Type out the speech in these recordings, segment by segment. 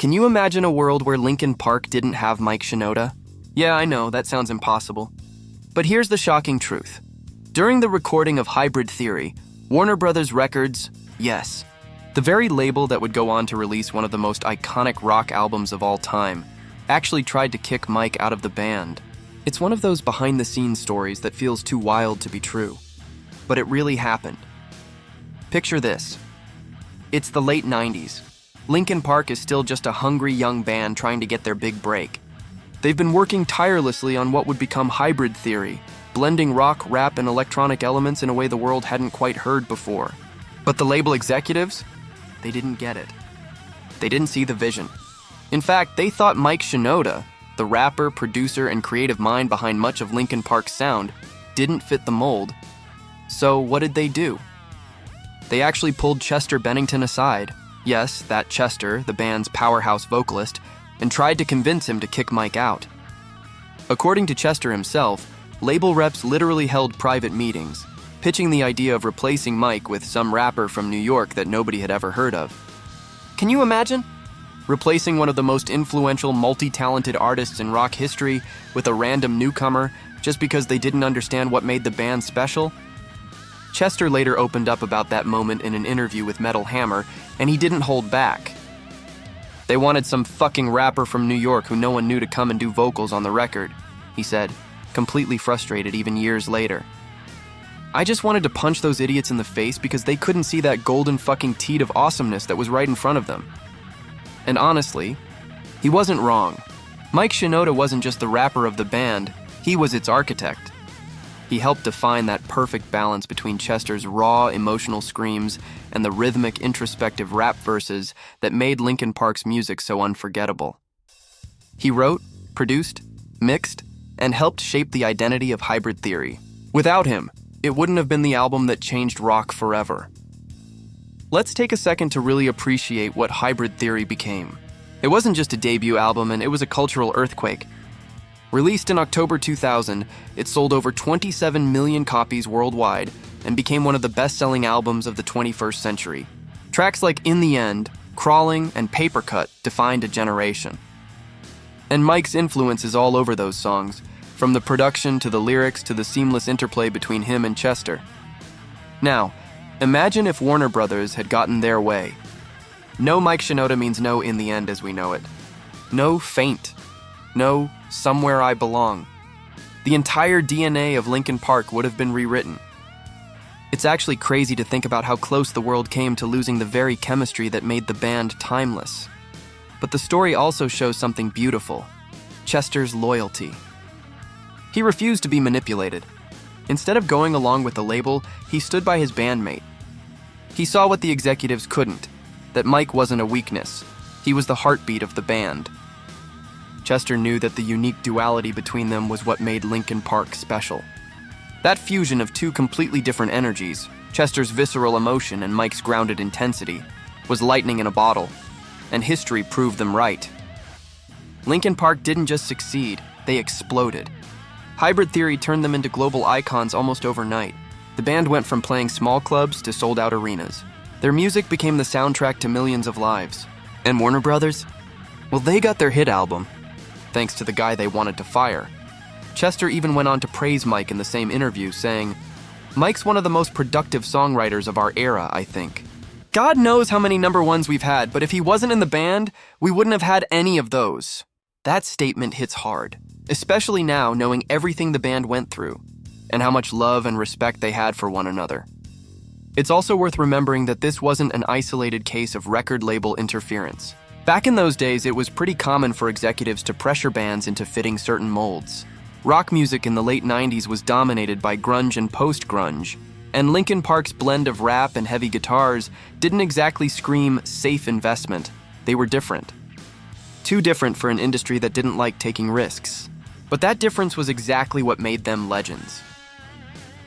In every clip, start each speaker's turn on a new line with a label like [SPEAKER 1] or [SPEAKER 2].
[SPEAKER 1] Can you imagine a world where Linkin Park didn't have Mike Shinoda? Yeah, I know, that sounds impossible. But here's the shocking truth. During the recording of Hybrid Theory, Warner Brothers Records, yes, the very label that would go on to release one of the most iconic rock albums of all time, actually tried to kick Mike out of the band. It's one of those behind-the-scenes stories that feels too wild to be true. But it really happened. Picture this. It's the late 90s. Linkin Park is still just a hungry young band trying to get their big break. They've been working tirelessly on what would become Hybrid Theory, blending rock, rap, and electronic elements in a way the world hadn't quite heard before. But the label executives, they didn't get it. They didn't see the vision. In fact, they thought Mike Shinoda, the rapper, producer, and creative mind behind much of Linkin Park's sound, didn't fit the mold. So what did they do? They actually pulled Chester Bennington aside, yes, that Chester, the band's powerhouse vocalist, and tried to convince him to kick Mike out. According to Chester himself, label reps literally held private meetings, pitching the idea of replacing Mike with some rapper from New York that nobody had ever heard of. Can you imagine? Replacing one of the most influential, multi-talented artists in rock history with a random newcomer just because they didn't understand what made the band special? Chester later opened up about that moment in an interview with Metal Hammer, and he didn't hold back. They wanted some fucking rapper from New York who no one knew to come and do vocals on the record, he said, completely frustrated even years later. I just wanted to punch those idiots in the face because they couldn't see that golden fucking teat of awesomeness that was right in front of them. And honestly, he wasn't wrong. Mike Shinoda wasn't just the rapper of the band, he was its architect. He helped define that perfect balance between Chester's raw, emotional screams and the rhythmic, introspective rap verses that made Linkin Park's music so unforgettable. He wrote, produced, mixed, and helped shape the identity of Hybrid Theory. Without him, it wouldn't have been the album that changed rock forever. Let's take a second to really appreciate what Hybrid Theory became. It wasn't just a debut album, and it was a cultural earthquake. Released in October 2000, it sold over 27 million copies worldwide and became one of the best-selling albums of the 21st century. Tracks like In the End, Crawling, and Paper Cut defined a generation. And Mike's influence is all over those songs, from the production to the lyrics to the seamless interplay between him and Chester. Now, imagine if Warner Brothers had gotten their way. No Mike Shinoda means no In the End as we know it. No Faint. No Somewhere I Belong. The entire DNA of Linkin Park would have been rewritten. It's actually crazy to think about how close the world came to losing the very chemistry that made the band timeless. But the story also shows something beautiful: Chester's loyalty. He refused to be manipulated. Instead of going along with the label, he stood by his bandmate. He saw what the executives couldn't, that Mike wasn't a weakness. He was the heartbeat of the band. Chester knew that the unique duality between them was what made Linkin Park special. That fusion of two completely different energies, Chester's visceral emotion and Mike's grounded intensity, was lightning in a bottle, and history proved them right. Linkin Park didn't just succeed, they exploded. Hybrid Theory turned them into global icons almost overnight. The band went from playing small clubs to sold-out arenas. Their music became the soundtrack to millions of lives. And Warner Brothers? Well, they got their hit album, thanks to the guy they wanted to fire. Chester even went on to praise Mike in the same interview, saying, "Mike's one of the most productive songwriters of our era, I think. God knows how many number ones we've had, but if he wasn't in the band, we wouldn't have had any of those." That statement hits hard, especially now knowing everything the band went through, and how much love and respect they had for one another. It's also worth remembering that this wasn't an isolated case of record label interference. Back in those days, it was pretty common for executives to pressure bands into fitting certain molds. Rock music in the late 90s was dominated by grunge and post-grunge, and Linkin Park's blend of rap and heavy guitars didn't exactly scream safe investment. They were different. Too different for an industry that didn't like taking risks. But that difference was exactly what made them legends.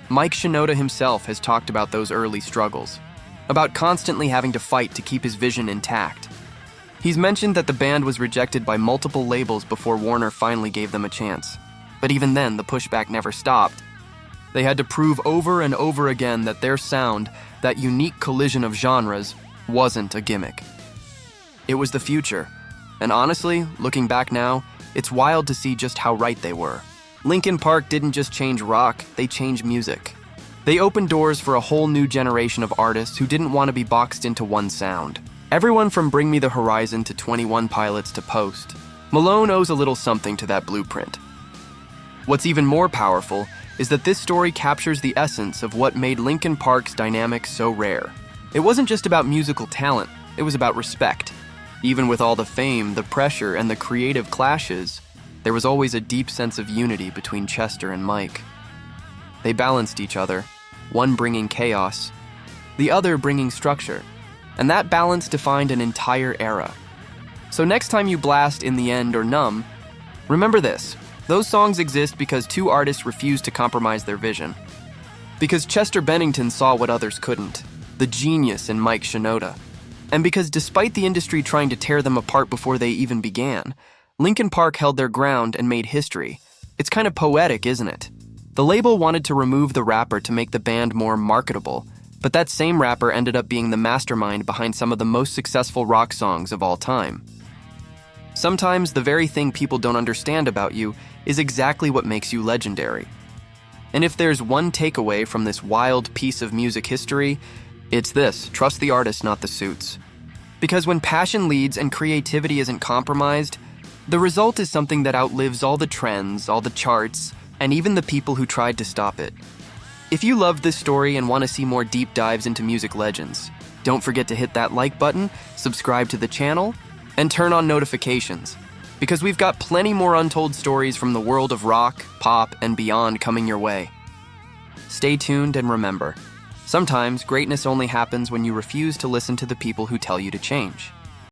[SPEAKER 1] Mike Shinoda himself has talked about those early struggles, about constantly having to fight to keep his vision intact. He's mentioned that the band was rejected by multiple labels before Warner finally gave them a chance. But even then, the pushback never stopped. They had to prove over and over again that their sound, that unique collision of genres, wasn't a gimmick. It was the future, And honestly, looking back now, it's wild to see just how right they were. Linkin Park didn't just change rock, they changed music. They opened doors for a whole new generation of artists who didn't want to be boxed into one sound. Everyone from Bring Me the Horizon to 21 Pilots to Post. Malone owes a little something to that blueprint. What's even more powerful is that this story captures the essence of what made Linkin Park's dynamic so rare. It wasn't just about musical talent, it was about respect. Even with all the fame, the pressure, and the creative clashes, there was always a deep sense of unity between Chester and Mike. They balanced each other, one bringing chaos, the other bringing structure, and that balance defined an entire era. So next time you blast In the End or Numb, remember this: those songs exist because two artists refused to compromise their vision. Because Chester Bennington saw what others couldn't, the genius in Mike Shinoda. And because despite the industry trying to tear them apart before they even began, Linkin Park held their ground and made history. It's kind of poetic, isn't it? The label wanted to remove the rapper to make the band more marketable, but that same rapper ended up being the mastermind behind some of the most successful rock songs of all time. Sometimes the very thing people don't understand about you is exactly what makes you legendary. And if there's one takeaway from this wild piece of music history, it's this: trust the artist, not the suits. Because when passion leads and creativity isn't compromised, the result is something that outlives all the trends, all the charts, and even the people who tried to stop it. If you loved this story and want to see more deep dives into music legends, don't forget to hit that like button, subscribe to the channel, and turn on notifications, because we've got plenty more untold stories from the world of rock, pop, and beyond coming your way. Stay tuned and remember, sometimes greatness only happens when you refuse to listen to the people who tell you to change.